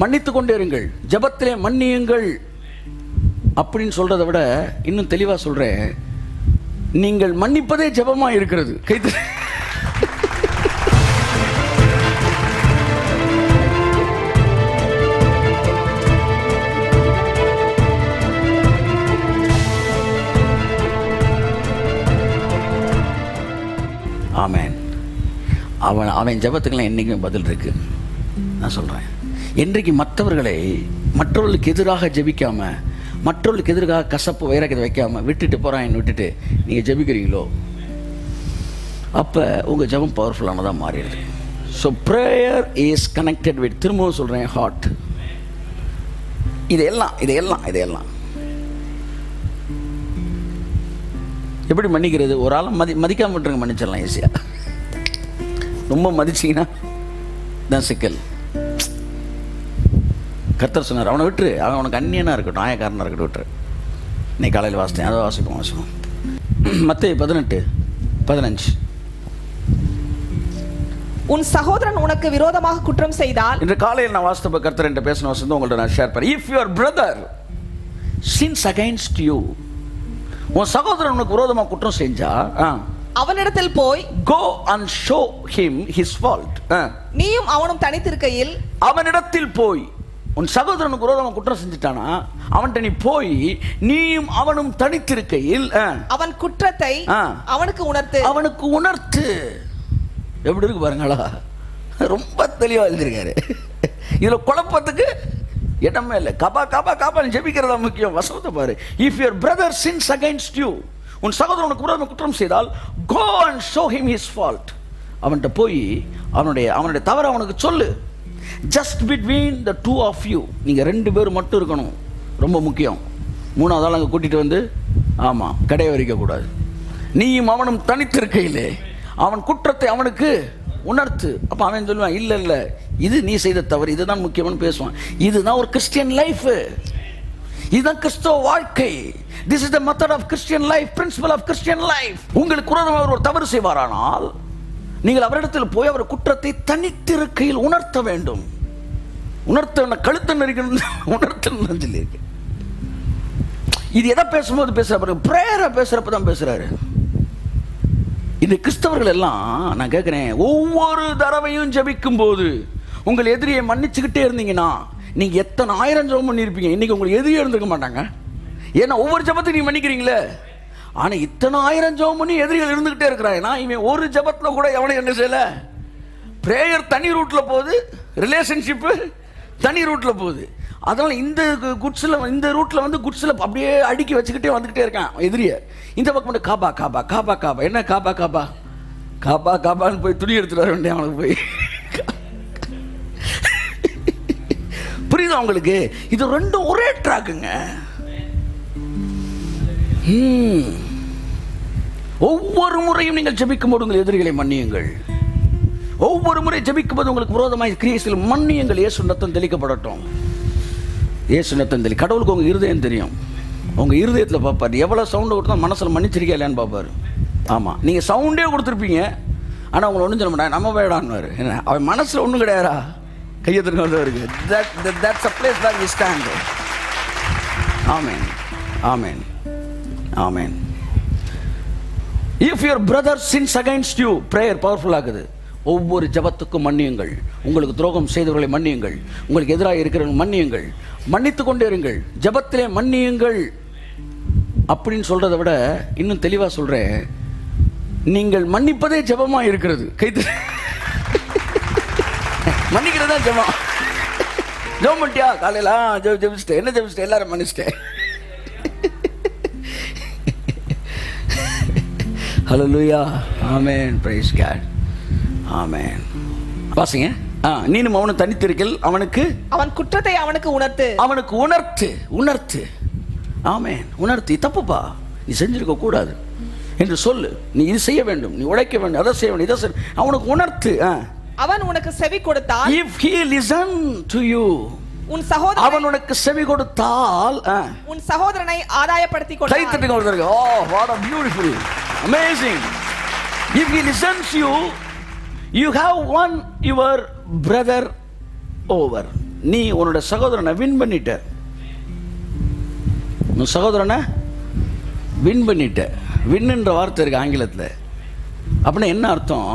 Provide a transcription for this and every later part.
மன்னித்து கொண்டே இருங்கள், ஜெபத்திலே மன்னியுங்கள் அப்படின்னு சொல்றதை விட இன்னும் தெளிவா சொல்றேன், நீங்கள் மன்னிப்பதே ஜெபமா இருக்கிறது. கைது. ஆமென். அவன் ஜெபத்துக்கெல்லாம் என்றைக்குமே பதில் இருக்கு. நான் சொல்கிறேன், என்றைக்கு மற்றவர்களுக்கு எதிராக ஜெபிக்காம, மற்றவர்களுக்கு எதிராக கசப்பு வைராக்கியத்தை வைக்காம விட்டுட்டு போகிறான்னு விட்டுட்டு நீங்கள் ஜெபிக்கிறீங்களோ அப்போ உங்கள் ஜெபம் பவர்ஃபுல்லானதாக மாறிடுது. So prayer is connected with, திரும்பவும் சொல்கிறேன், ஹார்ட். இதையெல்லாம் எப்படி மன்னிக்கிறது? ஒரு ஆளை மதிக்காம விட்டுருங்க, மன்னிச்சிடலாம் ஈஸியாக. ரொம்ப மதிச்சிங்கன்னா தான் சிக்கல். கர்த்தர் சொன்னார், அவனை விட்டுரு, அவன் உனக்கு அந்நியனாக இருக்கட்டும், ஆயக்காரனாக இருக்கட்டும், விட்டுரு. இன்னைக்கு காலையில் வாசித்தேன், அதை வாசிப்போம். மத்தேயு 18:15. உன் சகோதரன் உனக்கு விரோதமாக குற்றம் செய்தால், இன்று காலையில் நான் வாசித்த கர்த்தர் என்ற பேசின வசனம் உங்கள்ட்ட நான் ஷேர் பண்ணேன். If your brother since against you, உன் சகோதரன் உனக்கு விரோதமாக குற்றம் செஞ்சா அவனிடத்தில் போய் go and show him his fault. நீயும் அவனும் தனித்திருக்கையில், அவனிடத்தில் போய், உன் சகோதரனுக்கு விரோதமாக குற்றம் செஞ்சுட்டானா அவன்கிட்ட நீ போய் நீயும் அவனும் தனித்திருக்கையில் அவன் குற்றத்தை அவனுக்கு உணர்த்து. எப்படி இருக்கு பாருங்களா, ரொம்ப தெளிவா எழுதியிருக்காரு. இதுல குழப்பத்துக்கு இடமே இல்லை. காபான்னு ஜெபிக்கிறதா முக்கியம். வசனத்தை பாரு. If your brother since against you, உன் சகோதரனுக்கு விரோதமாக குற்றம் செய்தால் go and show him his fault. அவன்கிட்ட போய் அவனுடைய தவறு அவனுக்கு சொல்லு. just between the two of you, நீங்க ரெண்டு பேரும் மட்டும் இருக்கணும், ரொம்ப முக்கியம். மூணாவது ஆள் அங்கே கூட்டிட்டு வந்து கடைய வரிக்க கூடாது. நீயும் அவனும் தனித்திருக்கையிலே அவன் குற்றத்தை அவனுக்கு உணர்த்து. அப்ப அவன் சொல்லுவான், இல்ல இது நீ செய்த தவறு, இதுதான் முக்கியம்னு பேசுவான். இதுதான் ஒரு கிறிஸ்டியன் லைஃப், இதுதான் கிறிஸ்தவ வாழ்க்கை. This is the method of Christian life, principle of Christian life. உங்களுக்கு விரோதமாக ஒரு தவறு செய்வாரானால் நீங்கள் அவரிடத்தில் போய் அவர் குற்றத்தை தனித்திருக்கையில் உணர்த்த வேண்டும். உணர்த்த கழுத்த நெருக்கணும், உணர்த்தணும் சொல்லியிருக்கு. இது எதை பேசும்போது பேசுற, பிரேயரை பேசுறப்ப தான் பேசுறாரு. இந்த கிறிஸ்தவர்கள் எல்லாம் நான் கேட்கிறேன், ஒவ்வொரு தடவையும் ஜெபிக்கும் போது உங்கள் எதிரியை மன்னிச்சுக்கிட்டே இருந்தீங்கன்னா நீங்க எத்தனை ஆயிரம் ஜெபம் பண்ணியிருப்பீங்க. இன்னைக்கு உங்களுக்கு எதிரியே இருந்திருக்க மாட்டாங்க. ஏன்னா ஒவ்வொரு ஜெபத்தையும் நீ மன்னிக்கிறீங்களே. ஆனா இத்தனை ஆயிரம் ஜெபம் பண்ணி எதிரிகள் இருந்துகிட்டே இருக்கிறாங்கன்னா இவன் ஒரு ஜெபத்துல கூட எவனையும் என்ன செய்யல. பிரேயர் தனி ரூட்ல போகுது, ரிலேஷன்ஷிப்பு தனி ரூட்ல போகுது. அதனால இந்த ரூட்ல வந்து குட்ஸ்ல அப்படியே அடுக்கி வச்சுக்கிட்டே வந்துகிட்டே இருக்கான் எதிரிய. இந்த பக்கம் வந்து காபா என்ன காபான்னு போய் துணி எடுத்துட்டு வர வேண்டிய அவனுக்கு போய். புரியுதா உங்களுக்கு? இது ரெண்டும் ஒரே ட்ராக்குங்க. ஒவ்வொரு முறையும் நீங்கள் ஜெபிக்கும் போது உங்கள் எதிரிகளை மன்னியுங்கள். ஒவ்வொரு முறை ஜெபிக்கும் போது உங்களுக்கு விரோதமாய் கிரியைகள் மன்னியுங்கள். இயேசு ரத்தம் தெளிக்கப்படட்டும். இயேசு ரத்தம் தெளி. கடவுளுக்கு உங்க இருதயம் தெரியும். உங்க இருதயத்தில் பார்ப்பாரு, எவ்வளவு சவுண்டு கொடுத்தா மனசுல மன்னிச்சிருக்கா இல்லையான்னு பார்ப்பாரு. ஆமா, நீங்க சவுண்டே கொடுத்துருப்பீங்க, ஆனா உங்களை ஒன்றும் சொல்ல மாட்டாங்க, நம்ம வேடான்னு. என்ன அவன் மனசுல ஒன்றும் கிடையாதா? கையெழுத்து இருக்கு. That's a place where we stand. Amen. Amen. Amen. If your brother sins against you, prayer powerful ஆகுது. ஒவ்வொரு ஜெபத்துக்கும் மன்னியுங்கள். உங்களுக்கு துரோகம் செய்தவர்களை மன்னியுங்கள். உங்களுக்கு எதிராக இருக்கிறவங்க மன்னியுங்கள். மன்னித்து கொண்டே இருங்கள், ஜெபத்திலே மன்னியுங்கள் அப்படின்னு சொல்றதை விட இன்னும் தெளிவா சொல்றேன், நீங்கள் மன்னிப்பதே ஜெபமா இருக்கிறது. கைது. மன்னிக்கிறதா ஜெபம். ஜெபம் பண்ணிட்டியா? காலையில ஜெபிச்சிட்டேன். என்ன ஜெபிச்சிட்டேன்? எல்லாரும் மன்னிச்சிட்டேன். ஹல்லேலூயா. ஆமென். Price God. ஆமென். வாசிங்க. நீனும் அவனும் தனித்திருக்கையில் அவன் குற்றத்தை அவனுக்கு உணர்த்து. ஆமென். உணர்த்தி, தப்புப்பா நீ செஞ்சிருக்க கூடாது என்று சொல்லு. நீ இது செய்ய வேண்டும், நீ உழைக்க வேண்டும், அதை செய்ய வேண்டும், இதை செய்ய. அவனுக்கு உணர்த்து. அவன் உனக்கு செவி கொடுத்தால், if he listen to you, அவன் உனக்கு செவி கொடுத்தால் உன் சகோதரனை ஆதாயப்படுத்திக் கொள். கைத்தட்டி கொள்றாங்க. Oh, what a beautiful, amazing. If he listens you, you have won your brother over. நீ உன்னோட சகோதரனை வின் பண்ணிட்ட. உன் சகோதரனை வின் பண்ணிட்ட. வின்னுன்ற வார்த்தை இருக்கு ஆங்கிலத்தில். அப்படின்னா என்ன அர்த்தம்?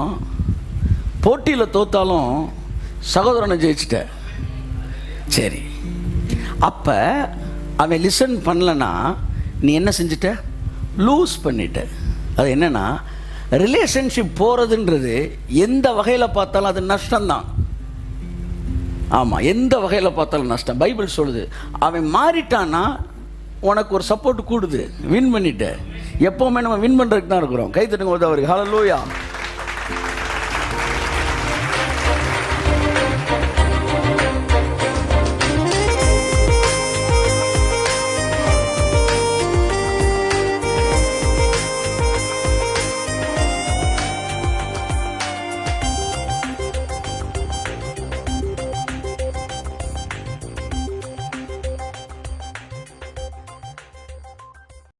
போட்டியில் தோத்தாலும் சகோதரனை ஜெயிச்சிட்ட. சரி, அப்போ அவன் லிசன் பண்ணலன்னா நீ என்ன செஞ்சிட்ட? லூஸ் பண்ணிட்ட. அது என்னன்னா, ரிலேஷன்ஷிப் போகிறதுன்றது எந்த வகையில் பார்த்தாலும் அது நஷ்டம்தான். ஆமாம், எந்த வகையில் பார்த்தாலும் நஷ்டம். பைபிள் சொல்லுது, அவன் மாறிட்டான்னா உனக்கு ஒரு சப்போர்ட் கூடுது, வின் பண்ணிட்ட. எப்போவுமே நம்ம வின் பண்ணுறதுக்கு தான் இருக்கிறோம். கை தட்டுங்க அவருக்கு. ஹல்லேலூயா.